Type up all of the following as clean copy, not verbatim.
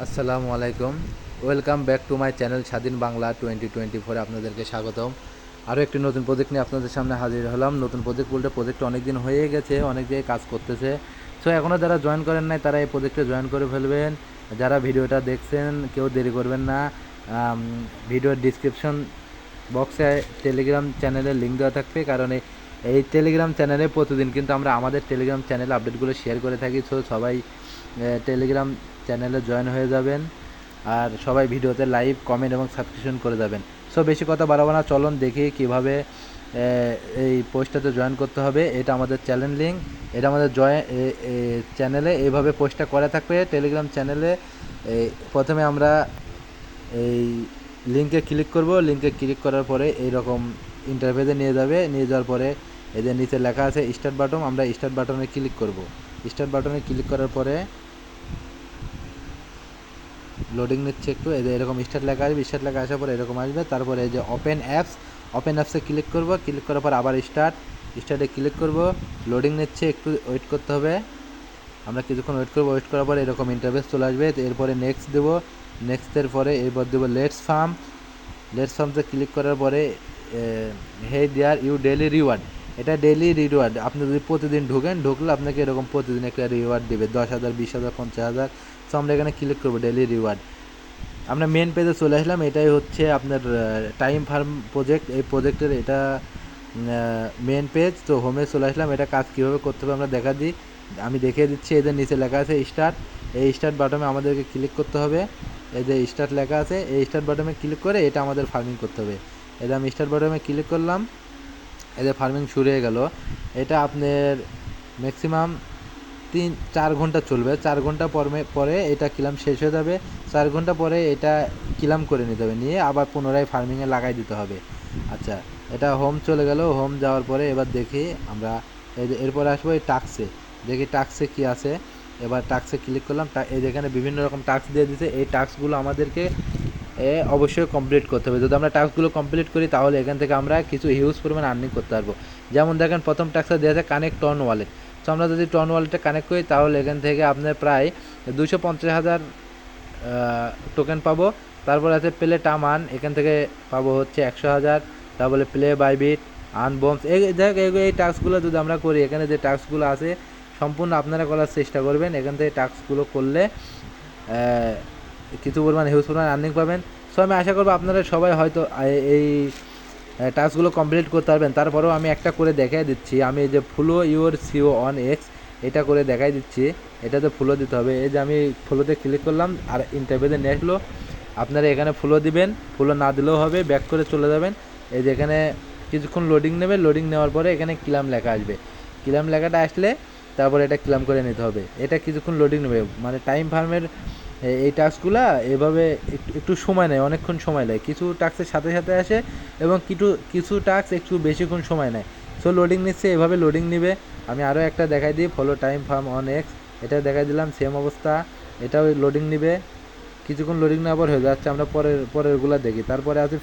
আসসালামু আলাইকুম। Welcome back to my channel স্বাধীন বাংলা 2024 আপনাদেরকে স্বাগতম। আরও একটি নতুন প্রজেক্ট নিয়ে আপনাদের সামনে হাজির হলাম। নতুন প্রজেক্ট বলতে প্রজেক্ট অনেক দিন হয়ে গেছে, অনেক জায়গায় কাজ করতেছে। সো এখনও যারা জয়েন করেন নাই তারা এই প্রজেক্টে জয়েন করে ফেলবেন। যারা ভিডিওটা দেখছেন কেউ দেরি করবেন না। ভিডিওর ডিসক্রিপশন বক্সে টেলিগ্রাম চ্যানেলের লিঙ্ক দেওয়া থাকবে, কারণ এই টেলিগ্রাম চ্যানেলে প্রতিদিন কিন্তু আমরা আমাদের টেলিগ্রাম চ্যানেলে আপডেটগুলো শেয়ার করে থাকি। সো সবাই টেলিগ্রাম চ্যানেলে জয়েন হয়ে যাবেন, আর সবাই ভিডিওতে লাইভ কমেন্ট এবং সাবস্ক্রিপশন করে যাবেন। সো বেশি কথা বাড়াবো না, চলুন দেখি কীভাবে এই পোস্টটাতে জয়েন করতে হবে। এটা আমাদের চ্যানেল লিঙ্ক, এটা আমাদের চ্যানেলে এইভাবে পোস্টটা করা থাকবে টেলিগ্রাম চ্যানেলে। প্রথমে আমরা এই লিঙ্কে ক্লিক করব। লিঙ্কে ক্লিক করার পরে এইরকম ইন্টারফেসে নিয়ে যাবে। নিয়ে যাওয়ার পরে এদের নিচে লেখা আছে স্টার্ট বাটন, আমরা স্টার্ট বাটনে ক্লিক করব। স্টার্ট বাটনে ক্লিক করার পরে লোডিং নিচ্ছে একটু, এরকম স্টার্ট লেখা আসবে। স্টার্ট লেখা আসার পরে এরকম আসবে। তারপরে এই যে ওপেন অ্যাপসে ক্লিক করব। ক্লিক করার পর আবার স্টার্টে ক্লিক করব। লোডিং নিচ্ছে, একটু ওয়েট করতে হবে। আমরা কিছুক্ষণ ওয়েট করবো। ওয়েট করার পরে এরকম ইন্টারফেস চলে আসবে। এরপরে নেক্সট দেবো। নেক্সটের পরে এরপর দেবো লেটস ফার্মসে ক্লিক করার পরে হে দেয়ার ইউ ডেলি রিওয়ার্ড, এটা ডেলি রিওয়ার্ড। আপনি যদি প্রতিদিন ঢুকলে আপনাকে এরকম প্রতিদিন একটা রিওয়ার্ড দেবে, 10,000, 20,000, 50,000। সো আমরা এখানে ক্লিক করবো ডেলি রিওয়ার্ড। আমরা মেন পেজে চলে আসলাম। এটাই হচ্ছে আপনার টাইম ফার্ম প্রজেক্ট। এই প্রজেক্টের এটা মেন পেজ। তো হোমে চলে আসলাম। এটা কাজ কীভাবে করতে হবে আমরা আমি দেখিয়ে দিচ্ছি। এদের নিচে লেখা আছে স্টার্ট। এই স্টার্ট বাটনে আমাদেরকে ক্লিক করতে হবে। এই যে স্টার্ট লেখা আছে, এই স্টার্ট বাটনে ক্লিক করে এটা আমাদের ফার্মিং করতে হবে। এটা আমি স্টার্ট বাটনে ক্লিক করলাম। এদের ফার্মিং শুরু হয়ে গেল। এটা আপনার ম্যাক্সিমাম 3-4 ঘন্টা চলবে। 4 ঘন্টা পরে এটা কিলাম শেষ হয়ে যাবে। 4 ঘন্টা পরে এটা কিলাম করে নিতে হবে, নিয়ে আবার পুনরায় ফার্মিংয়ে লাগাই দিতে হবে। আচ্ছা, এটা হোম চলে গেল। হোম যাওয়ার পরে এবার দেখি আমরা এরপরে আসবো এই টাস্কে। দেখি টাস্কে কী আছে। এবার টাস্কে ক্লিক করলাম। এই যেখানে বিভিন্ন রকম টাস্ক দিয়ে দিতে, এই টাস্কগুলো আমাদেরকে অবশ্যই কমপ্লিট করতে হবে। যদি আমরা টাস্কগুলো কমপ্লিট করি তাহলে এখান থেকে আমরা কিছু হিউজ পরিমাণ আর্নিং করতে পারবো। যেমন দেখেন প্রথম টাস্কটা দেওয়া আছে কানেক্ট টন ওয়ালেট। সো আমরা যদি টন ওয়ালেটে কানেক্ট করি তাহলে এখান থেকে আপনার প্রায় 250,000 টোকেন পাবো। তারপর আছে প্লে টাম আর্ন, এখান থেকে পাবো হচ্ছে 100,000। তারপরে প্লে বাইবিট, আর্ন বম্বস। এই টাস্কগুলো যদি আমরা করি, এখানে যে টাস্কগুলো আছে সম্পূর্ণ আপনারা করার চেষ্টা করবেন। এখান থেকে টাস্কগুলো করলে কিছু পরিমাণ হিউজ পরিমাণ আর্নিং পাবেন। সো আমি আশা করবো আপনারা সবাই হয়তো এই টাস্কগুলো কমপ্লিট করতে পারবেন। তারপরেও আমি একটা করে দেখাই দিচ্ছি। আমি এই যে follow your CO on X, এটা করে দেখাই দিচ্ছি। এটাতে ফলো দিতে হবে। এই যে আমি ফলোতে ক্লিক করলাম আর ইন্টারভিউতে নিয়ে আসলো। আপনারা এখানে ফলো দিবেন, ফলো না দিলেও হবে, ব্যাক করে চলে যাবেন। এই যে এখানে কিছুক্ষণ লোডিং নেবে। লোডিং নেওয়ার পরে এখানে ক্লাম লেখা আসবে। ক্লাম লেখাটা আসলে তারপরে এটা ক্লাম করে নিতে হবে। এটা কিছুক্ষণ লোডিং নেবে। মানে টাইম ফার্মের এই টাস্কগুলো এভাবে একটু সময় নেয়, অনেকক্ষণ সময় নেয়। কিছু টাস্কের সাথে সাথে আসে এবং কিছু টাস্ক একটু বেশিক্ষণ সময় নেয়। সো লোডিং নিচ্ছে, এভাবে লোডিং নেবে। আমি আরও একটা দেখাই দিই, follow time farm on X, এটা দেখাই দিলাম। সেম অবস্থা, এটাও লোডিং নেবে। কিছুক্ষণ লোডিং নেওয়ার পর হয়ে যাচ্ছে। আমরা পরেরগুলো দেখি। তারপরে আছে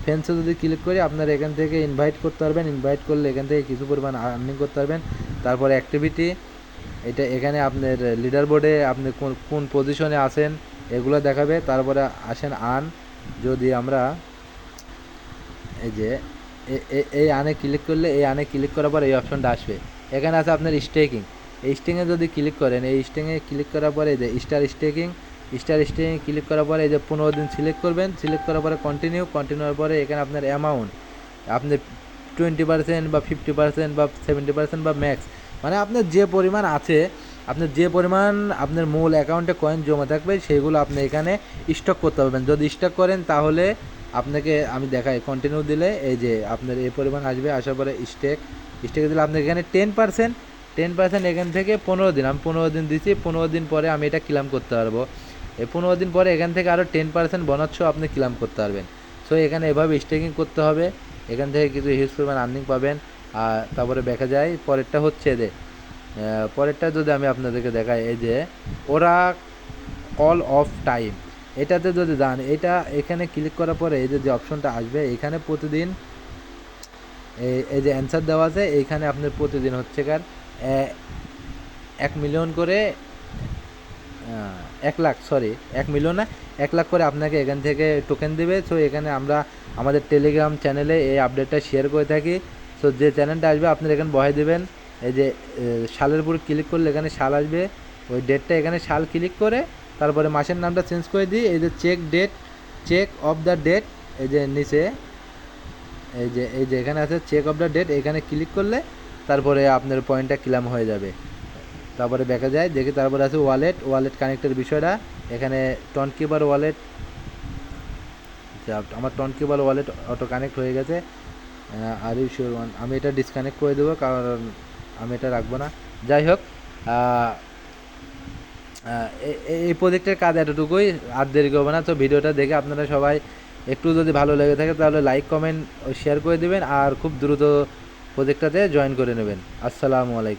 ফেন্সে যদি ক্লিক করি আপনারা এখান থেকে ইনভাইট করতে পারবেন। ইনভাইট করলে এখান থেকে কিছু পরিমাণ আর্নিং করতে পারবেন। তারপরে অ্যাক্টিভিটি, এটা এখানে আপনার লিডার বোর্ডে আপনি কোন পজিশনে আছেন এগুলো দেখাবে। তারপরে আসেন আর্ন। যদি আমরা এই যে এই আনে ক্লিক করলে, এই আনে ক্লিক করার পর এই অপশনটা আসবে। এখানে আছে আপনার স্টেকিং। এই স্টেকিংয়ে যদি ক্লিক করেন, এই স্টেকিংয়ে ক্লিক করার পরে এই যে স্টেকিং ক্লিক করার পরে এই যে 15 দিন সিলেক্ট করবেন। সিলেক্ট করার পরে কন্টিনিউর পরে এখানে আপনার অ্যামাউন্ট আপনি 20% বা 50% বা 70% বা ম্যাক্স, মানে আপনার যে পরিমাণ আছে, আপনার যে পরিমাণ আপনার মূল অ্যাকাউন্টে কয়েন জমা থাকবে সেইগুলো আপনি এখানে স্টক করতে পারবেন। যদি স্টক করেন তাহলে আপনাকে আমি দেখাই, কন্টিনিউ দিলে এই যে আপনার এই পরিমাণ আসবে। আসার পরে স্টেকে দিলে আপনার এখানে 10% এখান থেকে 15 দিন, আমি 15 দিন দিচ্ছি। 15 দিন পরে আমি এটা ক্লেম করতে পারবো। এই 15 দিন পরে এখান থেকে আরও 10% বোনাস আপনি ক্লেম করতে পারবেন। সো এখানে এভাবে স্টেকিং করতে হবে। এখান থেকে কিছু হিউজ পরিমাণ আর্নিং পাবেন। আর তারপরে দেখা যায় পরেরটা হচ্ছে যে পরেরটা যদি আমি আপনাদেরকে দেখাই, এই যে ওরা কল অফ টাইম, এটাতে যদি যান, এটা এখানে ক্লিক করার পরে এই যে অপশনটা আসবে, এখানে প্রতিদিন এই যে অ্যান্সার দেওয়া আছে, এইখানে আপনার প্রতিদিন হচ্ছে 1 মিলিয়ন করে 1 লাখ, সরি 1 মিলিয়ন না, 1 লাখ করে আপনাকে এখান থেকে টোকেন দেবে। সো এখানে আমরা আমাদের টেলিগ্রাম চ্যানেলে এই আপডেটটা শেয়ার করে থাকি। সো যে চ্যানেলটা আসবে আপনারা এখানে বসাই দেবেন, এই যে সালের উপর ক্লিক করলে এখানে সাল আসবে, ওই ডেটটা এখানে সাল ক্লিক করে তারপরে মাসের নামটা চেঞ্জ করে দিই, এই যে চেক অফ দ্য ডেট, এই যে নিচে এই যে এখানে আছে চেক অফ দ্য ডেট, এখানে ক্লিক করলে তারপরে আপনার পয়েন্টটা ক্লেম হয়ে যাবে। তারপরে দেখা যায় দেখি, তারপরে আছে ওয়ালেট কানেক্টের বিষয়টা, এখানে টনকিপার ওয়ালেট, আমার টনকিপার ওয়ালেট অটো কানেক্ট হয়ে গেছে। আর ইউ শিওর ওয়ান, আমি এটা ডিসকানেক্ট করে দেবো কারণ আমি এটা রাখবো না। যাই হোক, এই প্রজেক্টের কাজ এতটুকুই, আর দেরি করবো না। তো ভিডিওটা দেখে আপনারা সবাই একটু যদি ভালো লেগে থাকে তাহলে লাইক কমেন্ট ও শেয়ার করে দেবেন, আর খুব দ্রুত প্রজেক্টটাতে জয়েন করে নেবেন। আসসালামু আলাইকুম।